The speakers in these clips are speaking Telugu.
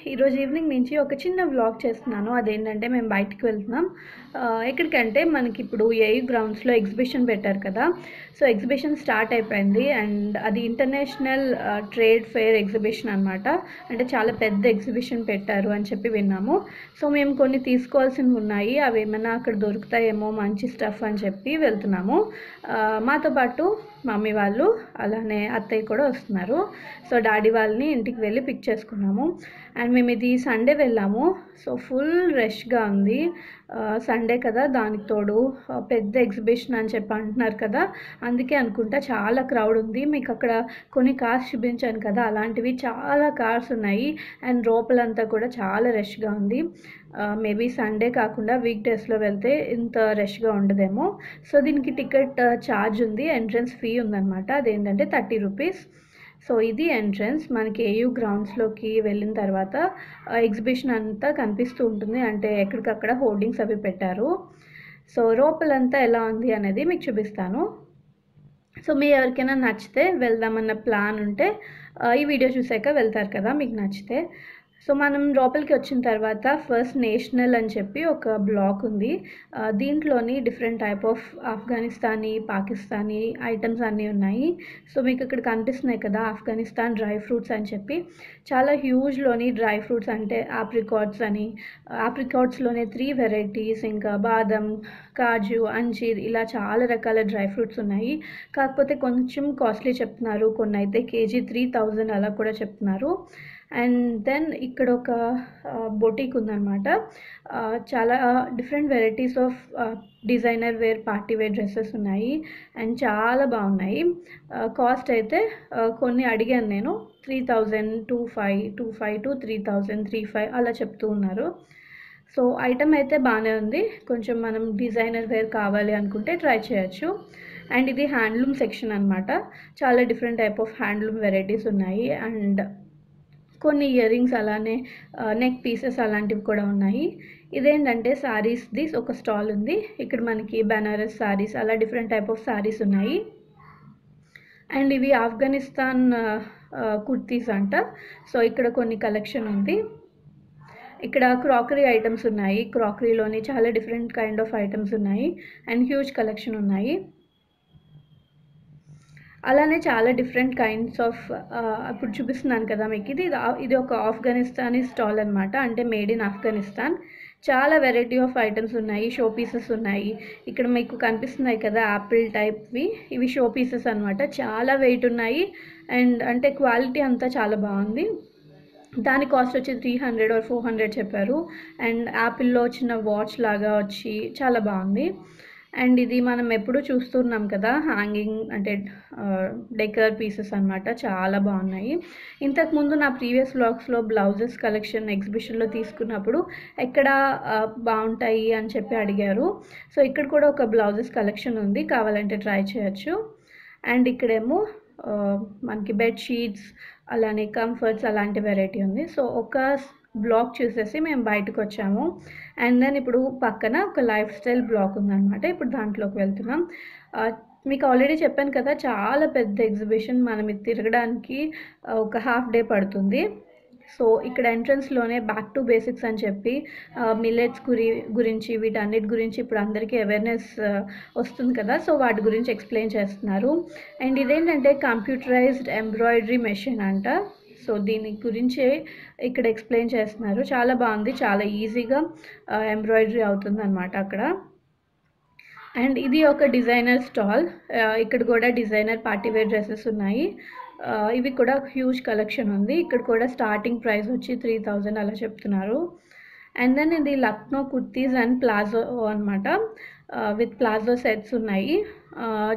ఈరోజు ఈవినింగ్ నుంచి ఒక చిన్న వ్లాగ్ చేస్తున్నాను. అదేంటంటే మేము బయటికి వెళ్తున్నాం. ఎక్కడికంటే మనకిప్పుడు ఏయూ గ్రౌండ్స్‌లో ఎగ్జిబిషన్ పెట్టారు కదా! సో, ఎగ్జిబిషన్ స్టార్ట్ అయిపోయింది. అండ్ అది ఇంటర్నేషనల్ ట్రేడ్ ఫెయిర్ ఎగ్జిబిషన్ అనమాట. అంటే చాలా పెద్ద ఎగ్జిబిషన్ పెట్టారు అని చెప్పి విన్నాము. సో, మేము కొన్ని తీసుకోవాల్సినవి ఉన్నాయి. అవేమన్నా అక్కడ దొరుకుతాయేమో మంచి స్టఫ్ అని చెప్పి వెళ్తున్నాము. మాతో పాటు మమ్మీ వాళ్ళు, అలానే అత్తయ్య కూడా వస్తున్నారు. సో, డాడీ వాళ్ళని ఇంటికి వెళ్ళి పిక్ చేసుకున్నాము. అండ్ మేము ఇది సండే వెళ్ళాము. సో, ఫుల్ రష్‌గా ఉంది. సండే కదా! దానికి తోడు పెద్ద ఎగ్జిబిషన్ అని చెప్పి అంటున్నారు కదా! అందుకే అనుకుంటా చాలా క్రౌడ్ ఉంది. మీకు అక్కడ కొన్ని కార్స్ చూపించాను కదా! అలాంటివి చాలా కార్స్ ఉన్నాయి. అండ్ లోపలంతా కూడా చాలా రష్‌గా ఉంది. మేబీ సండే కాకుండా వీక్ డేస్‌లో వెళ్తే ఇంత రష్‌గా ఉండదేమో. సో, దీనికి టికెట్ ఛార్జ్ ఉంది. ఎంట్రన్స్ ఫీ ఉందన్నమాట. అదేంటంటే ₹30. సో, ఇది ఎంట్రన్స్. మనకి ఏయూ గ్రౌండ్స్‌లోకి వెళ్ళిన తర్వాత ఎగ్జిబిషన్ అంతా కనిపిస్తూ ఉంటుంది. అంటే ఎక్కడికక్కడ హోర్డింగ్స్ అవి పెట్టారు. సో, లోపలంతా ఎలా ఉంది అనేది మీకు చూపిస్తాను. సో, మీ ఎవరికైనా నచ్చితే వెళ్దామన్న ప్లాన్ ఉంటే ఈ వీడియో చూసాక వెళ్తారు కదా! మీకు నచ్చితే. సో, మనం లోపలికి వచ్చిన తర్వాత ఫస్ట్ నేషనల్ అని చెప్పి ఒక బ్లాక్ ఉంది. దీంట్లోని different type of Afghanistani, Pakistani items అన్నీ ఉన్నాయి. సో, మీకు ఇక్కడ కనిపిస్తున్నాయి కదా! ఆఫ్ఘనిస్తాన్ డ్రై ఫ్రూట్స్ అని చెప్పి చాలా హ్యూజ్‌లోని డ్రై ఫ్రూట్స్ అంటే ఆప్రికాట్స్ అని, ఆప్రికాట్స్‌లోనే 3 వెరైటీస్, ఇంకా బాదం, కాజు, అంజీర్ ఇలా చాలా రకాల డ్రై ఫ్రూట్స్ ఉన్నాయి. కాకపోతే కొంచెం కాస్ట్లీ చెప్తున్నారు. కొన్నైతే కేజీ 3000 అలా కూడా చెప్తున్నారు. అండ్ దెన్ ఇక్కడ ఒక బొటీక్ ఉందన్నమాట. చాలా different varieties of designer wear, party wear dresses ఉన్నాయి. అండ్ చాలా బాగున్నాయి. కాస్ట్ అయితే కొన్ని అడిగాను నేను. 3000, 2500 to 3000, 35 అలా చెప్తూ ఉన్నారు. సో, ఐటమ్ అయితే బాగానే ఉంది. కొంచెం మనం డిజైనర్ వేర్ కావాలి అనుకుంటే ట్రై చేయొచ్చు. అండ్ ఇది హ్యాండ్లూమ్ సెక్షన్ అనమాట. చాలా different type of handloom varieties ఉన్నాయి. అండ్ కొన్ని ఇయర్ రింగ్స్, అలానే నెక్ పీసెస్ అలాంటివి కూడా ఉన్నాయి. ఇదేంటంటే శారీస్‌ది ఒక స్టాల్ ఉంది. ఇక్కడ మనకి బనారస్ శారీస్ అలా డిఫరెంట్ టైప్ ఆఫ్ శారీస్ ఉన్నాయి. అండ్ ఇవి ఆఫ్ఘనిస్తాన్ కుర్తీస్ అంట. సో, ఇక్కడ కొన్ని కలెక్షన్ ఉంది. ఇక్కడ క్రాకరీ ఐటమ్స్ ఉన్నాయి. క్రాకరీలోని చాలా డిఫరెంట్ కైండ్ ఆఫ్ ఐటమ్స్ ఉన్నాయి. అండ్ హ్యూజ్ కలెక్షన్ ఉన్నాయి. అలానే చాలా డిఫరెంట్ కైండ్స్ ఆఫ్ ఇప్పుడు చూపిస్తున్నాను కదా మీకు, ఇది ఒక ఆఫ్ఘనిస్తానీ స్టాల్ అనమాట. అంటే మేడ్ ఇన్ ఆఫ్ఘనిస్తాన్. చాలా వెరైటీ ఆఫ్ ఐటమ్స్ ఉన్నాయి. షో పీసెస్ ఉన్నాయి. ఇక్కడ మీకు కనిపిస్తున్నాయి కదా యాపిల్ టైప్వి, ఇవి షో పీసెస్ అనమాట. చాలా వెయిట్ ఉన్నాయి. అండ్ అంటే క్వాలిటీ అంతా చాలా బాగుంది. దాని కాస్ట్ వచ్చి 300 or 400 చెప్పారు. అండ్ యాపిల్‌లో చిన్న వాచ్ లాగా వచ్చి చాలా బాగుంది. అండ్ ఇది మనం ఎప్పుడూ చూస్తున్నాం కదా హ్యాంగింగ్ అంటే డెకర్ పీసెస్ అనమాట. చాలా బాగున్నాయి. ఇంతకుముందు నా ప్రీవియస్ వ్లాగ్స్‌లో బ్లౌజెస్ కలెక్షన్ ఎగ్జిబిషన్‌లో తీసుకున్నప్పుడు ఎక్కడ బాగుంటాయి అని చెప్పి అడిగారు. సో, ఇక్కడ కూడా ఒక బ్లౌజెస్ కలెక్షన్ ఉంది. కావాలంటే ట్రై చేయొచ్చు. అండ్ ఇక్కడేమో మనకి బెడ్ షీట్స్, అలానే కంఫర్ట్స్ అలాంటి వెరైటీ ఉంది. సో, ఒక బ్లాక్ చూసేసి మేము బయటకొచ్చాము. అండ్ దెన్ ఇప్పుడు పక్కన ఒక లైఫ్ స్టైల్ బ్లాక్ ఉందన్నమాట. ఇప్పుడు దాంట్లోకి వెళ్తున్నాం. మీకు ఆల్రెడీ చెప్పాను కదా చాలా పెద్ద ఎగ్జిబిషన్. మనం ఇది తిరగడానికి ఒక హాఫ్ డే పడుతుంది. సో, ఇక్కడ ఎంట్రన్స్‌లోనే బ్యాక్ టు బేసిక్స్ అని చెప్పి మిల్లెట్స్ గురించి వీటన్నిటి గురించి ఇప్పుడు అందరికీ అవేర్‌నెస్ వస్తుంది కదా! సో, వాటి గురించి ఎక్స్‌ప్లెయిన్ చేస్తున్నారు. అండ్ ఇదేంటంటే కంప్యూటరైజ్డ్ ఎంబ్రాయిడరీ మెషిన్ అంట. సో, దీని గురించే ఇక్కడ ఎక్స్‌ప్లెయిన్ చేస్తున్నారు. చాలా బాగుంది. చాలా ఈజీగా ఎంబ్రాయిడరీ అవుతుందన్నమాట అక్కడ. అండ్ ఇది ఒక డిజైనర్ స్టాల్. ఇక్కడ కూడా డిజైనర్ పార్టీ వేర్ డ్రెసెస్ ఉన్నాయి. ఇవి కూడా హ్యూజ్ కలెక్షన్ ఉంది. ఇక్కడ కూడా స్టార్టింగ్ ప్రైస్ వచ్చి 3000 అలా చెప్తున్నారు. అండ్ దెన్ ఇది లక్నో కుర్తీస్ అండ్ ప్లాజో అనమాట. విత్ ప్లాజో సెట్స్ ఉన్నాయి.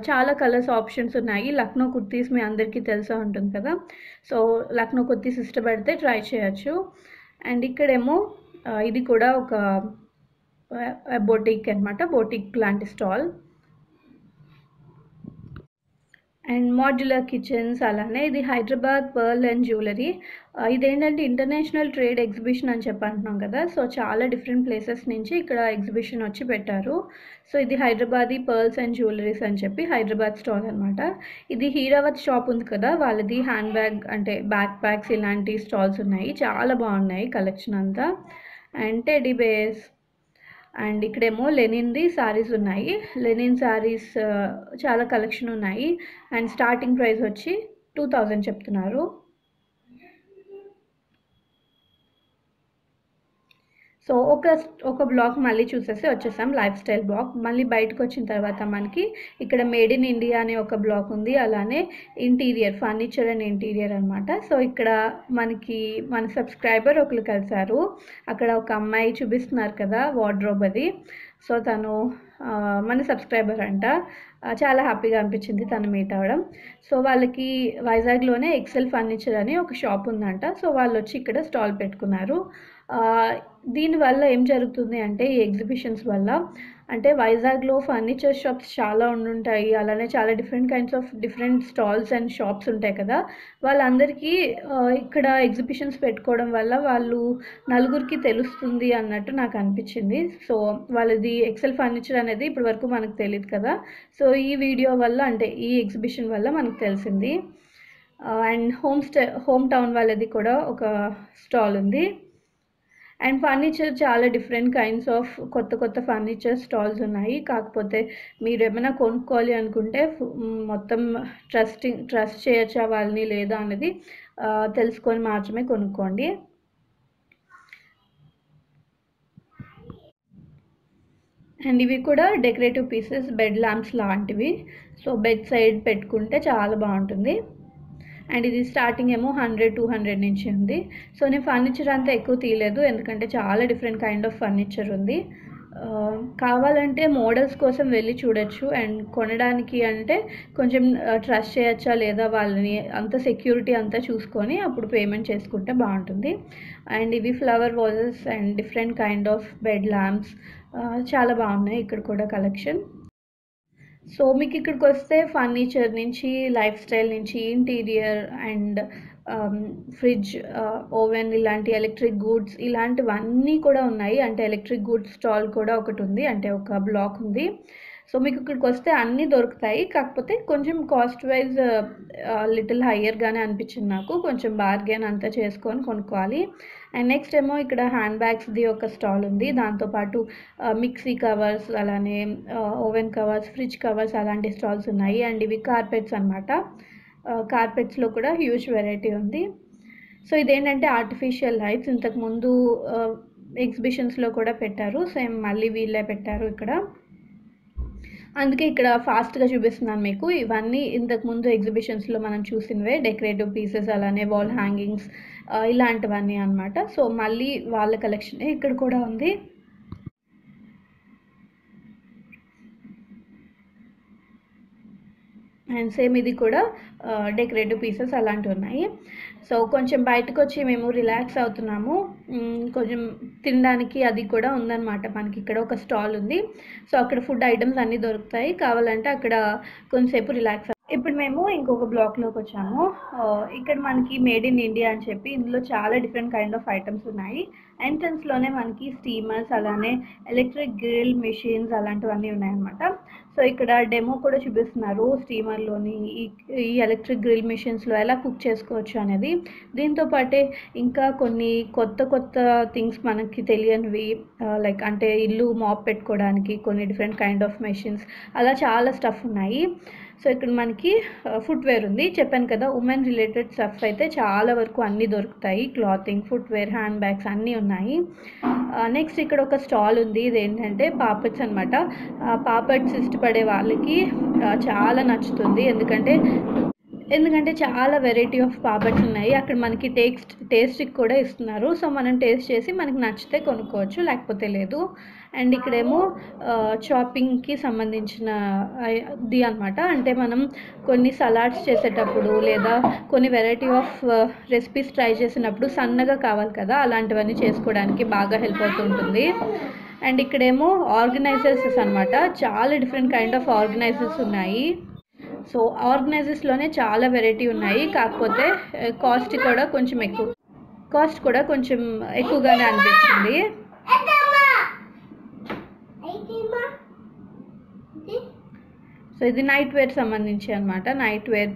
చాలా కలర్స్ ఆప్షన్స్ ఉన్నాయి. లక్నో కుర్తీస్ మీ అందరికీ తెలిసే ఉంటుంది కదా! సో, లక్నో కుర్తీస్ ఇష్టపడితే ట్రై చేయొచ్చు. అండ్ ఇక్కడేమో ఇది కూడా ఒక బొటిక్ అనమాట. బొటిక్ లాంటి స్టాల్. And modular kitchens. అలానే ఇది హైదరాబాద్ పర్ల్ అండ్ జ్యువెలరీ. ఇదేంటంటే ఇంటర్నేషనల్ ట్రేడ్ ఎగ్జిబిషన్ అని చెప్పి అంటున్నాం కదా, సో చాలా డిఫరెంట్ ప్లేసెస్ నుంచి ఇక్కడ ఎగ్జిబిషన్ వచ్చి పెట్టారు. సో ఇది హైదరాబాదీ పర్ల్స్ అండ్ జ్యువెలరీస్ అని చెప్పి హైదరాబాద్ స్టాల్ అనమాట. ఇది హీరావత్ షాప్ ఉంది కదా, వాళ్ళది హ్యాండ్ బ్యాగ్ అంటే బ్యాక్ ప్యాక్స్ ఇలాంటి స్టాల్స్ ఉన్నాయి. చాలా బాగున్నాయి కలెక్షన్ అంతా. And teddy bears. అండ్ ఇక్కడేమో లెనిన్ది శారీస్ ఉన్నాయి. లెనిన్ శారీస్ చాలా కలెక్షన్ ఉన్నాయి. అండ్ స్టార్టింగ్ ప్రైస్ వచ్చి 2000 చెప్తున్నారు. సో ఒక బ్లాక్ మళ్ళీ చూసేసి వచ్చేసాం, లైఫ్ స్టైల్ బ్లాక్. మళ్ళీ బయటకు వచ్చిన తర్వాత మనకి ఇక్కడ మేడ్ ఇన్ ఇండియా అనే ఒక బ్లాక్ ఉంది. అలానే ఇంటీరియర్, ఫర్నిచర్ అండ్ ఇంటీరియర్ అనమాట. సో ఇక్కడ మనకి మన సబ్స్క్రైబర్ ఒకరు కలిసారు. అక్కడ ఒక అమ్మాయి చూపిస్తున్నారు కదా వార్డ్రోబ్ అది. సో తను మన సబ్స్క్రైబర్ అంట. చాలా హ్యాపీగా అనిపించింది తను మీట్ అవ్వడం. సో వాళ్ళకి వైజాగ్లోనే ఎక్సెల్ ఫర్నిచర్ అని ఒక షాప్ ఉందంట. సో వాళ్ళు వచ్చి ఇక్కడ స్టాల్ పెట్టుకున్నారు. దీనివల్ల ఏం జరుగుతుంది అంటే ఈ ఎగ్జిబిషన్స్ వల్ల అంటే వైజాగ్లో ఫర్నిచర్ షాప్స్ చాలా ఉండుంటాయి. అలానే చాలా డిఫరెంట్ స్టాల్స్ అండ్ షాప్స్ ఉంటాయి కదా, వాళ్ళందరికీ ఇక్కడ ఎగ్జిబిషన్స్ పెట్టుకోవడం వల్ల వాళ్ళు నలుగురికి తెలుస్తుంది అన్నట్టు నాకు అనిపించింది. సో వాళ్ళది ఎక్సెల్ ఫర్నిచర్ అనేది ఇప్పటి వరకు మనకు తెలియదు కదా, సో ఈ వీడియో వల్ల అంటే ఈ ఎగ్జిబిషన్ వల్ల మనకు తెలిసింది. అండ్ హోమ్ టౌన్ వాళ్ళది కూడా ఒక స్టాల్ ఉంది. అండ్ ఫర్నిచర్ చాలా డిఫరెంట్ కైండ్స్ ఆఫ్ కొత్త ఫర్నిచర్ స్టాల్స్ ఉన్నాయి. కాకపోతే మీరు ఏమైనా కొనుక్కోవాలి అనుకుంటే మొత్తం ట్రస్ట్ చేయొచ్చా వాళ్ళని లేదా అనేది తెలుసుకొని మాత్రమే కొనుక్కోండి. అండ్ ఇవి కూడా డెకరేటివ్ పీసెస్, బెడ్ ల్యాంప్స్ లాంటివి. సో బెడ్ సైడ్ పెట్టుకుంటే చాలా బాగుంటుంది. అండ్ ఇది స్టార్టింగ్ ఏమో 100-200 నుంచి ఉంది. సో నేను ఫర్నిచర్ అంతా ఎక్కువ తీయలేదు ఎందుకంటే చాలా డిఫరెంట్ కైండ్ ఆఫ్ ఫర్నిచర్ ఉంది. కావాలంటే మోడల్స్ కోసం వెళ్ళి చూడొచ్చు. అండ్ కొనడానికి అంటే కొంచెం ట్రస్ట్ చేయొచ్చా లేదా వాళ్ళని అంత సెక్యూరిటీ అంతా చూసుకొని అప్పుడు పేమెంట్ చేసుకుంటే బాగుంటుంది. అండ్ ఇవి flower vases and different kind of bed lamps చాలా బాగున్నాయి ఇక్కడ కూడా కలెక్షన్. సో మీకు ఇక్కడికి వస్తే ఫర్నిచర్ నుంచి, లైఫ్ స్టైల్ నుంచి, ఇంటీరియర్ అండ్ ఫ్రిడ్జ్, ఓవెన్ ఇలాంటి ఎలక్ట్రిక్ గూడ్స్ ఇలాంటివన్నీ కూడా ఉన్నాయి. అంటే ఎలక్ట్రిక్ గూడ్స్ స్టాల్ కూడా ఒకటి ఉంది, అంటే ఒక బ్లాక్ ఉంది. సో మీకు ఇక్కడికి వస్తే అన్నీ దొరుకుతాయి. కాకపోతే కొంచెం కాస్ట్ వైజ్ లిటిల్ హయ్యర్గానే అనిపించింది నాకు. కొంచెం బార్గెన్ అంతా చేసుకొని కొనుక్కోవాలి. అండ్ నెక్స్ట్ ఏమో ఇక్కడ హ్యాండ్ బ్యాగ్స్ది ఒక స్టాల్ ఉంది. దాంతోపాటు మిక్సీ కవర్స్, అలానే ఓవెన్ కవర్స్, ఫ్రిడ్జ్ కవర్స్ అలాంటి స్టాల్స్ ఉన్నాయి. అండ్ ఇవి కార్పెట్స్ అనమాట. కార్పెట్స్లో కూడా హ్యూజ్ వెరైటీ ఉంది. సో ఇదేంటంటే ఆర్టిఫిషియల్ లైట్స్. ఇంతకుముందు ఎగ్జిబిషన్స్లో కూడా పెట్టారు, సేమ్ మళ్ళీ వీళ్ళే పెట్టారు ఇక్కడ. అందుకే ఇక్కడ ఫాస్ట్గా చూపిస్తున్నాను మీకు. ఇవన్నీ ఇంతకుముందు ఎగ్జిబిషన్స్లో మనం చూసినవే, డెకరేటివ్ పీసెస్ అలానే వాల్ హ్యాంగింగ్స్ ఇలాంటివన్నీ అనమాట. సో మళ్ళీ వాళ్ళ కలెక్షన్ ఇక్కడ కూడా ఉంది. అండ్ సేమ్ ఇది కూడా డెకరేటివ్ పీసెస్ అలాంటివి ఉన్నాయి. సో కొంచెం బయటకు వచ్చి మేము రిలాక్స్ అవుతున్నాము. కొంచెం తినడానికి అది కూడా ఉందన్నమాట. మనకి ఇక్కడ ఒక స్టాల్ ఉంది. సో అక్కడ ఫుడ్ ఐటమ్స్ అన్నీ దొరుకుతాయి. కావాలంటే అక్కడ కొంచెంసేపు రిలాక్స్. ఇప్పుడు మేము ఇంకొక బ్లాక్లోకి వచ్చాము. ఇక్కడ మనకి మేడ్ ఇన్ ఇండియా అని చెప్పి ఇందులో చాలా డిఫరెంట్ కైండ్ ఆఫ్ ఐటమ్స్ ఉన్నాయి. ఎంట్రన్స్లోనే మనకి స్టీమర్స్, అలానే ఎలక్ట్రిక్ గ్రిల్ మెషిన్స్ అలాంటివన్నీ ఉన్నాయన్నమాట. సో ఇక్కడ డెమో కూడా చూపిస్తున్నారు స్టీమర్లోని ఈ ఎలక్ట్రిక్ గ్రిల్ మెషిన్స్లో ఎలా కుక్ చేసుకోవచ్చు అనేది. దీంతో పాటే ఇంకా కొన్ని కొత్త థింగ్స్ మనకి తెలియనివి, లైక్ అంటే ఇల్లు మాప్ పెట్టుకోవడానికి కొన్ని డిఫరెంట్ కైండ్ ఆఫ్ మెషిన్స్, అలా చాలా స్టఫ్ ఉన్నాయి. సో ఇక్కడ మనకి ఫుట్వేర్ ఉంది. చెప్పాను కదా, ఉమెన్ రిలేటెడ్ స్టఫ్ అయితే చాలా వరకు అన్నీ దొరుకుతాయి. క్లాతింగ్, ఫుట్వేర్, హ్యాండ్ బ్యాగ్స్ అన్నీ ఉన్నాయి. నెక్స్ట్ ఇక్కడ ఒక స్టాల్ ఉంది. ఇది ఏంటంటే పాపడ్స్ అనమాట. పాపడ్స్ ఇష్టపడే వాళ్ళకి చాలా నచ్చుతుంది. ఎందుకంటే చాలా వెరైటీ ఆఫ్ పాపడ్స్ ఉన్నాయి. అక్కడ మనకి టేస్ట్కి కూడా ఇస్తున్నారు. సో మనం టేస్ట్ చేసి మనకి నచ్చితే కొనుక్కోవచ్చు, లేకపోతే లేదు. అండ్ ఇక్కడేమో చాపింగ్కి సంబంధించిన ఇది అనమాట. అంటే మనం కొన్ని సలాడ్స్ చేసేటప్పుడు లేదా కొన్ని వెరైటీ ఆఫ్ రెసిపీస్ ట్రై చేసినప్పుడు సన్నగా కావాలి కదా, అలాంటివన్నీ చేసుకోవడానికి బాగా హెల్ప్ అవుతుంటుంది. అండ్ ఇక్కడేమో ఆర్గనైజర్స్ అనమాట. చాలా డిఫరెంట్ కైండ్ ఆఫ్ ఆర్గనైజర్స్ ఉన్నాయి. సో ఆర్గనైజర్స్లోనే చాలా వెరైటీ ఉన్నాయి, కాకపోతే కాస్ట్ కూడా కొంచెం ఎక్కువగానే అనిపించింది. సో ఇది నైట్ వేర్ సంబంధించి అనమాట. నైట్ వేర్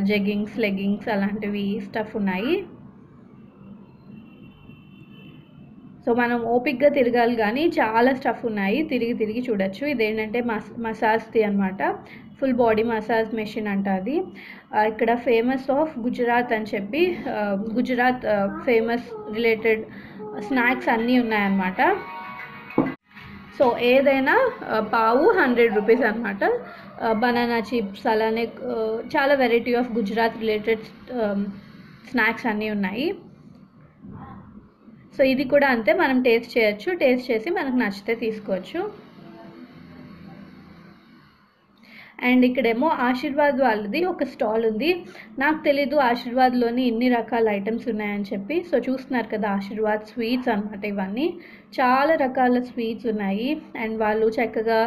జెగ్గింగ్స్, లెగ్గింగ్స్ అలాంటివి స్టఫ్ ఉన్నాయి. సో మనం ఓపిక్గా తిరగాలి కానీ చాలా స్టఫ్ ఉన్నాయి, తిరిగి చూడొచ్చు. ఇదేంటంటే మసాజ్ది అనమాట, ఫుల్ బాడీ మసాజ్ మెషిన్ అంట అది. ఇక్కడ ఫేమస్ ఆఫ్ గుజరాత్ అని చెప్పి గుజరాత్ ఫేమస్ రిలేటెడ్ స్నాక్స్ అన్నీ ఉన్నాయన్నమాట. సో ఏదైనా పావు 100 రూపీస్ అనమాట. బనానా చిప్స్ అలానే చాలా variety of Gujarat related snacks అన్నీ ఉన్నాయి. సో ఇది కూడా అంతే, మనం టేస్ట్ చేయొచ్చు, టేస్ట్ చేసి మనకు నచ్చితే తీసుకోవచ్చు. అండ్ ఇక్కడేమో ఆశీర్వాద్ వాళ్ళది ఒక స్టాల్ ఉంది. నాకు తెలీదు ఆశీర్వాద్లోని ఇన్ని రకాల ఐటమ్స్ ఉన్నాయని చెప్పి. సో చూస్తున్నారు కదా, ఆశీర్వాద్ స్వీట్స్ అనమాట. ఇవన్నీ చాలా రకాల స్వీట్స్ ఉన్నాయి. అండ్ వాళ్ళు చక్కగా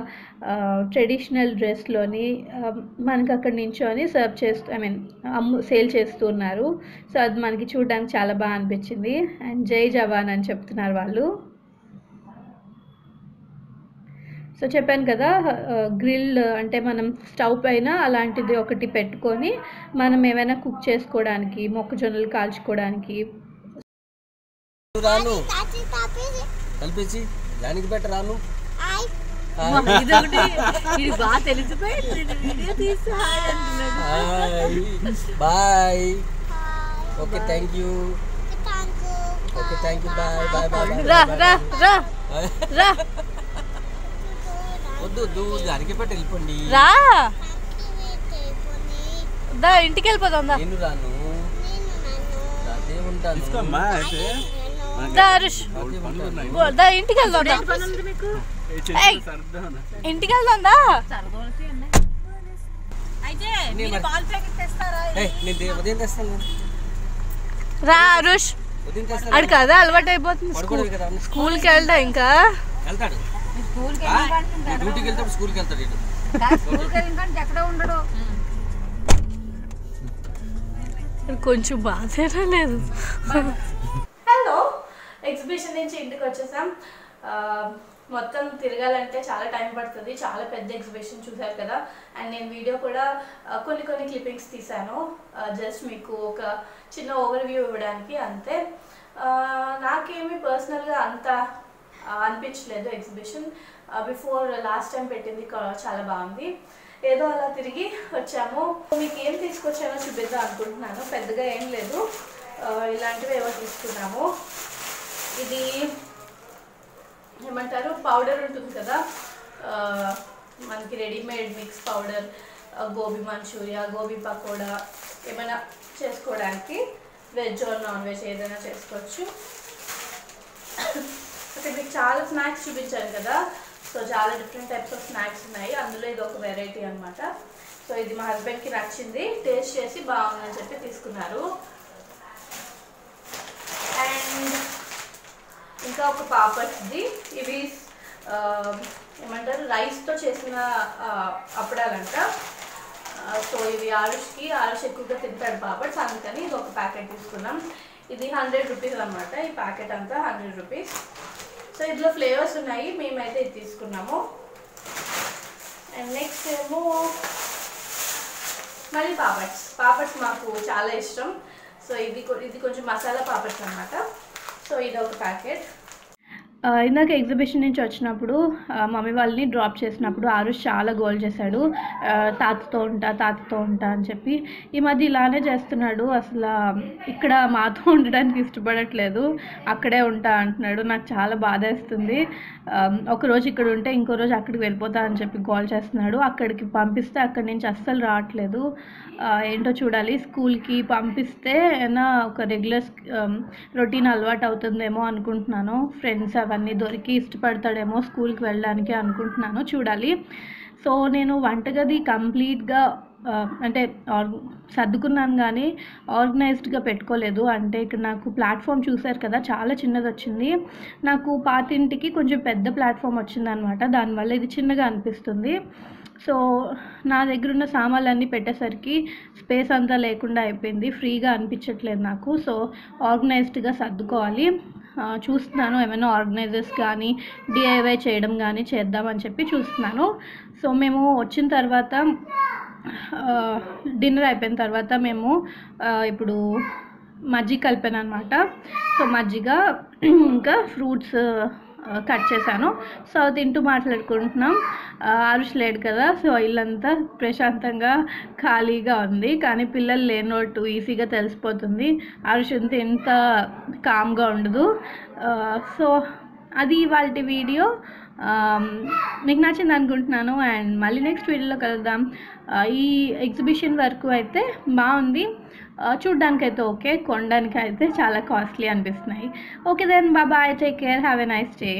ట్రెడిషనల్ డ్రెస్లోని మనకు అక్కడ నించొని సర్వ్ చేస్తూ సేల్ చేస్తూ ఉన్నారు. సో అది మనకి చూడడానికి చాలా బాగా అనిపించింది. అండ్ జై జవాన్ అని చెప్తున్నారు వాళ్ళు. సో చెప్పాను కదా, గ్రిల్ అంటే మనం స్టవ్ పైన అలాంటిది ఒకటి పెట్టుకొని మనం ఏమైనా కుక్ చేసుకోవడానికి, మొక్కజొన్నలు కాల్చుకోవడానికి. ఇంటికి వెళ్ళిపోదాం, ఇంటికి వెళ్దాం, ఇంటికి వెళ్దా. రా అరుష్, అడు కదా అలవాటు అయిపోతుంది. స్కూల్కి వెళ్తా ఇంకా కొంచెం బాధేనా లేదు. హలో, ఎగ్జిబిషన్ నుంచి ఇంటికి వచ్చేసాం. మొత్తం తిరగాలంటే చాలా టైం పడుతుంది, చాలా పెద్ద ఎగ్జిబిషన్ చూసారు కదా. అండ్ నేను వీడియో కూడా కొన్ని క్లిప్పింగ్స్ తీసాను, జస్ట్ మీకు ఒక చిన్న ఓవర్వ్యూ ఇవ్వడానికి అంతే. నాకేమి పర్సనల్గా అంత అనిపించలేదు ఎగ్జిబిషన్. బిఫోర్ లాస్ట్ టైం పెట్టింది చాలా బాగుంది. ఏదో అలా తిరిగి వచ్చాము. మీకు ఏం తీసుకొచ్చానో చూపిద్దాం అనుకుంటున్నాను. పెద్దగా ఏం లేదు, ఇలాంటివి ఏవో తీసుకున్నాము. ఇది ఏమంటారు, పౌడర్ ఉంటుంది కదా మనకి, readymade mix powder, gobi manchurian, gobi pakoda ఏమైనా చేసుకోవడానికి, వెజ్ ఆర్ నాన్ వెజ్ ఏదైనా చేసుకోవచ్చు. ఇక్కడ మీకు చాలా స్నాక్స్ చూపించాను కదా. సో చాలా డిఫరెంట్ టైప్స్ ఆఫ్ స్నాక్స్ ఉన్నాయి, అందులో ఇది ఒక వెరైటీ అనమాట. సో ఇది మా హస్బెండ్కి నచ్చింది, టేస్ట్ చేసి బాగుందని చెప్పి తీసుకున్నారు. అండ్ ఇంకా ఒక పాపడ్స్ది, ఇవి ఏమంటారు రైస్తో చేసిన అప్పడాలంట. సో ఇవి ఆరుష్ ఎక్కువగా తింటాడు పాపడ్స్, అందుకని ఇది ఒక ప్యాకెట్ తీసుకున్నాం. ఇది 100 రూపీస్ అనమాట, ఈ ప్యాకెట్ అంతా 100 రూపీస్. సో ఇందులో ఫ్లేవర్స్ ఉన్నాయి, మేమైతే ఇది తీసుకున్నాము. అండ్ నెక్స్ట్ ఏమో మళ్ళీ పాపడ్స్ మాకు చాలా ఇష్టం. సో ఇది కొంచెం మసాలా పాపడ్స్ అనమాట. సో ఇది ఒక ప్యాకెట్. ఇందాక ఎగ్జిబిషన్ నుంచి వచ్చినప్పుడు మమ్మీ వాళ్ళని డ్రాప్ చేసినప్పుడు ఆరుష్ చాలా గోల్ చేశాడు, తాతతో ఉంటా అని చెప్పి. ఈ మధ్య ఇలానే చేస్తున్నాడు, అసలు ఇక్కడ మాతో ఉండడానికి ఇష్టపడట్లేదు, అక్కడే ఉంటా అంటున్నాడు. నాకు చాలా బాధేస్తుంది. ఒకరోజు ఇక్కడ ఉంటే ఇంకో రోజు అక్కడికి వెళ్ళిపోతా అని చెప్పి గోల్ చేస్తున్నాడు. అక్కడికి పంపిస్తే అక్కడి నుంచి అస్సలు రావట్లేదు. ఏంటో చూడాలి, స్కూల్కి పంపిస్తే ఏమైనా ఒక రెగ్యులర్ రొటీన్ అలవాటు అవుతుందేమో అనుకుంటున్నాను. ఫ్రెండ్స్ అవన్నీ దొరికి ఇష్టపడతాడేమో స్కూల్కి వెళ్ళడానికి అనుకుంటున్నాను, చూడాలి. సో నేను వంటగది కంప్లీట్గా అంటే సర్దుకున్నాను కానీ ఆర్గనైజ్డ్గా పెట్టుకోలేదు. అంటే ఇక్కడ నాకు ప్లాట్ఫామ్ చూసారు కదా, చాలా చిన్నది వచ్చింది. నాకు పాతింటికి కొంచెం పెద్ద ప్లాట్ఫామ్ వచ్చిందనమాట, దానివల్ల ఇది చిన్నగా అనిపిస్తుంది. సో నా దగ్గర ఉన్న సామాన్లన్నీ పెట్టేసరికి స్పేస్ అంతా లేకుండా అయిపోయింది, ఫ్రీగా అనిపించట్లేదు నాకు. సో ఆర్గనైజ్డ్గా సర్దుకోవాలి. చూస్తున్నాను ఏమైనా ఆర్గనైజర్స్ కానీ డిఐవై చేయడం కానీ చేద్దామని చెప్పి చూస్తున్నాను. సో మేము వచ్చిన తర్వాత డిన్నర్ అయిపోయిన తర్వాత మేము ఇప్పుడు మజ్జిగ కలిపాను అనమాట. సో మజ్జిగ ఇంకా ఫ్రూట్స్ కట్ చేశాను. సో తింటూ మాట్లాడుకుంటున్నాం. ఆరుష్ లేడు కదా, సో ఇల్లంతా ప్రశాంతంగా ఖాళీగా ఉంది. కానీ పిల్లలు లేనట్టు ఈజీగా తెలిసిపోతుంది. ఆరుష్ ఇంత కామ్గా ఉండదు. సో అది ఇవాళ వీడియో. మీకు నచ్చింది అనుకుంటున్నాను. అండ్ మళ్ళీ నెక్స్ట్ వీడియోలో కలుద్దాం. ఈ ఎగ్జిబిషన్ వరకు అయితే బాగుంది, చూడ్డానికైతే ఓకే, కొనడానికి అయితే చాలా కాస్ట్లీ అనిపిస్తున్నాయి. Okay then bye, take care, have a nice day.